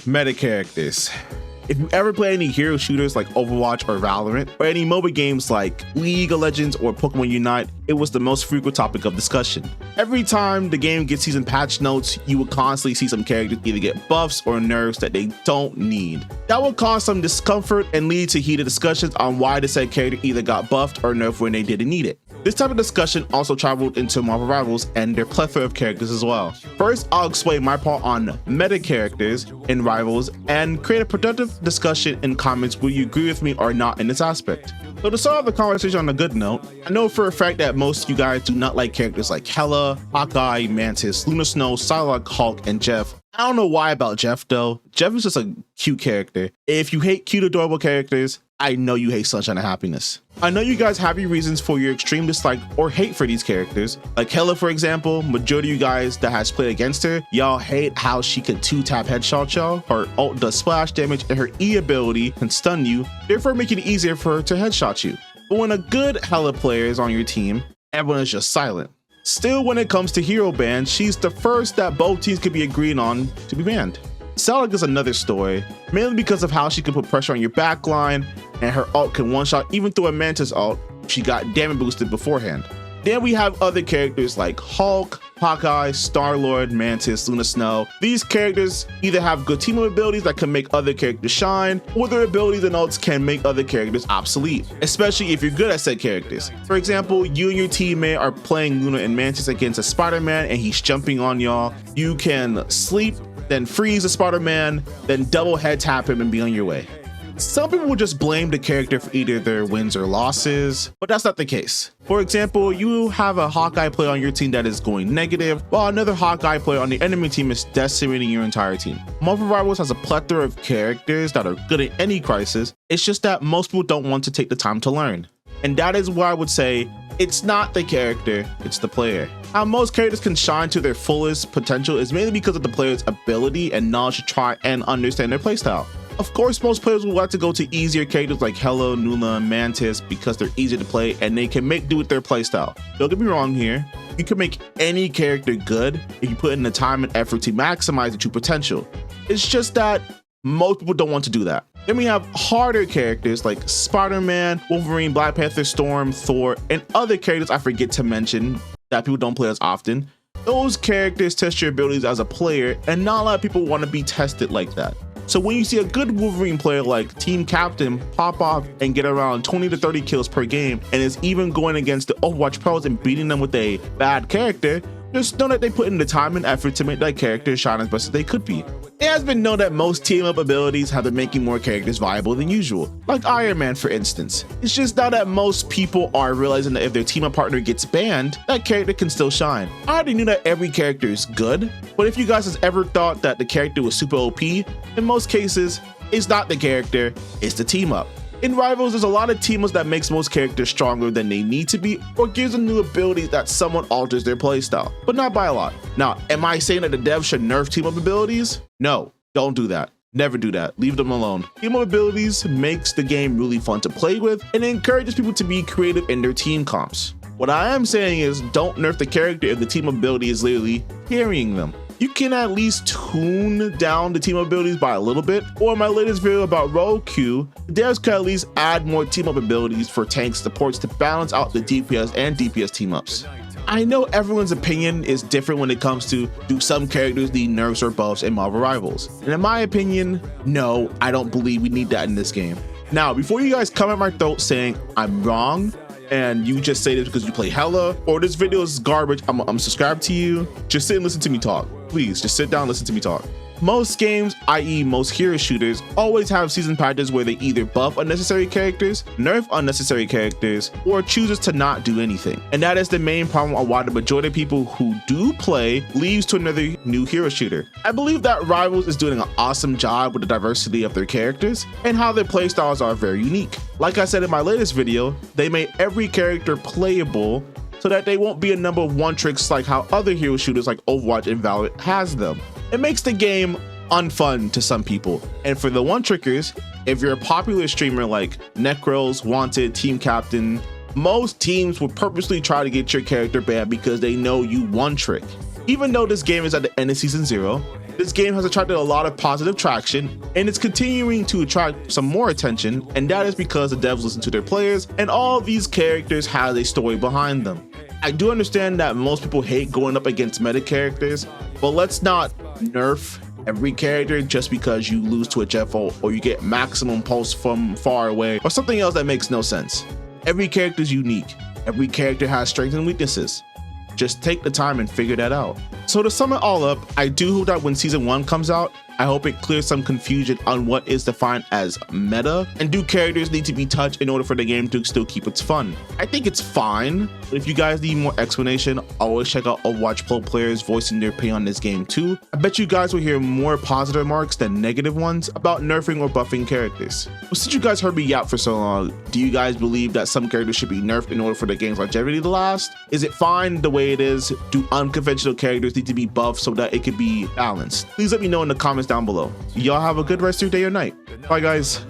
Meta characters. If you ever play any hero shooters like Overwatch or Valorant, or any MOBA games like League of Legends or Pokemon Unite, it was the most frequent topic of discussion. Every time the game gets season patch notes, you would constantly see some characters either get buffs or nerfs that they don't need. That would cause some discomfort and lead to heated discussions on why the said character either got buffed or nerfed when they didn't need it. This type of discussion also traveled into Marvel Rivals and their plethora of characters as well. First, I'll explain my part on meta characters in Rivals and create a productive discussion in comments whether you agree with me or not in this aspect. So to start off the conversation on a good note, I know for a fact that most of you guys do not like characters like Hela, Hawkeye, Mantis, Luna Snow, Psylocke, Hulk, and Jeff. I don't know why about Jeff though. Jeff is just a cute character. If you hate cute, adorable characters, I know you hate Sunshine of Happiness. I know you guys have your reasons for your extreme dislike or hate for these characters. Like Hela, for example, majority of you guys that has played against her, y'all hate how she can 2-tap headshot y'all. Her ult does splash damage and her E ability can stun you, therefore making it easier for her to headshot you. But when a good Hela player is on your team, everyone is just silent. Still, when it comes to hero bans, she's the first that both teams could be agreed on to be banned. Psylocke is another story, mainly because of how she can put pressure on your backline and her ult can one-shot even through a Mantis ult if she got damage boosted beforehand. Then we have other characters like Hulk, Hawkeye, Star-Lord, Mantis, Luna Snow. These characters either have good team abilities that can make other characters shine, or their abilities and ults can make other characters obsolete, especially if you're good at said characters. For example, you and your teammate are playing Luna and Mantis against a Spider-Man and he's jumping on y'all. You can sleep, then freeze a Spider-Man, then double head tap him and be on your way. Some people will just blame the character for either their wins or losses, but that's not the case. For example, you have a Hawkeye player on your team that is going negative, while another Hawkeye player on the enemy team is decimating your entire team. Marvel Rivals has a plethora of characters that are good in any crisis. It's just that most people don't want to take the time to learn. And that is why I would say it's not the character, it's the player. How most characters can shine to their fullest potential is mainly because of the player's ability and knowledge to try and understand their playstyle. Of course, most players will like to go to easier characters like Hela, Luna, Mantis because they're easy to play and they can make do with their playstyle. Don't get me wrong here, you can make any character good if you put in the time and effort to maximize the true potential. It's just that most people don't want to do that. Then we have harder characters like Spider-Man, Wolverine, Black Panther, Storm, Thor, and other characters I forget to mention that people don't play as often. Those characters test your abilities as a player and not a lot of people want to be tested like that. So when you see a good Wolverine player like Team Captain pop off and get around 20 to 30 kills per game and is even going against the Overwatch pros and beating them with a bad character, just know that they put in the time and effort to make that character shine as best as they could be. It has been known that most team up abilities have been making more characters viable than usual, like Iron Man for instance. It's just now that most people are realizing that if their team up partner gets banned, that character can still shine. I already knew that every character is good, but if you guys has ever thought that the character was super OP, in most cases, it's not the character, it's the team up. In Rivals, there's a lot of team ups that makes most characters stronger than they need to be or gives them new abilities that somewhat alters their playstyle, but not by a lot. Now, am I saying that the devs should nerf team up abilities? No, don't do that. Never do that. Leave them alone. Team up abilities makes the game really fun to play with and it encourages people to be creative in their team comps. What I am saying is don't nerf the character if the team ability is literally carrying them. You can at least tune down the team abilities by a little bit, or in my latest video about Rogue Q, the devs could at least add more team up abilities for tank supports to balance out the DPS and DPS team ups. I know everyone's opinion is different when it comes to do some characters need nerfs or buffs in Marvel Rivals, and in my opinion, no, I don't believe we need that in this game. Now, before you guys come at my throat saying I'm wrong, and you just say this because you play Hela, or this video is garbage, I'm subscribed to you, just sit and listen to me talk. Please, just sit down and listen to me talk. Most games, i.e. most hero shooters, always have season patches where they either buff unnecessary characters, nerf unnecessary characters, or chooses to not do anything. And that is the main problem on why the majority of people who do play leaves to another new hero shooter. I believe that Rivals is doing an awesome job with the diversity of their characters and how their playstyles are very unique. Like I said in my latest video, they made every character playable so that they won't be a number of one tricks like how other hero shooters like Overwatch and Valorant has them. It makes the game unfun to some people. And for the one trickers, if you're a popular streamer like Necros, Wanted, Team Captain, most teams will purposely try to get your character banned because they know you one trick. Even though this game is at the end of season 0, This game has attracted a lot of positive traction, and it's continuing to attract some more attention, and that is because the devs listen to their players, and all these characters have a story behind them. I do understand that most people hate going up against meta characters, but let's not nerf every character just because you lose to a Jeffo or you get maximum pulse from far away or something else that makes no sense. Every character is unique. Every character has strengths and weaknesses. Just take the time and figure that out. So to sum it all up, I do hope that when season 1 comes out, I hope it clears some confusion on what is defined as meta, and do characters need to be touched in order for the game to still keep its fun. I think it's fine, but if you guys need more explanation, always check out Overwatch Pro players voicing their opinion on this game too. I bet you guys will hear more positive remarks than negative ones about nerfing or buffing characters. But since you guys heard me out for so long, do you guys believe that some characters should be nerfed in order for the game's longevity to last? Is it fine the way it is? Do unconventional characters need to be buffed so that it could be balanced? Please let me know in the comments down below. Y'all have a good rest of your day or night. Bye guys.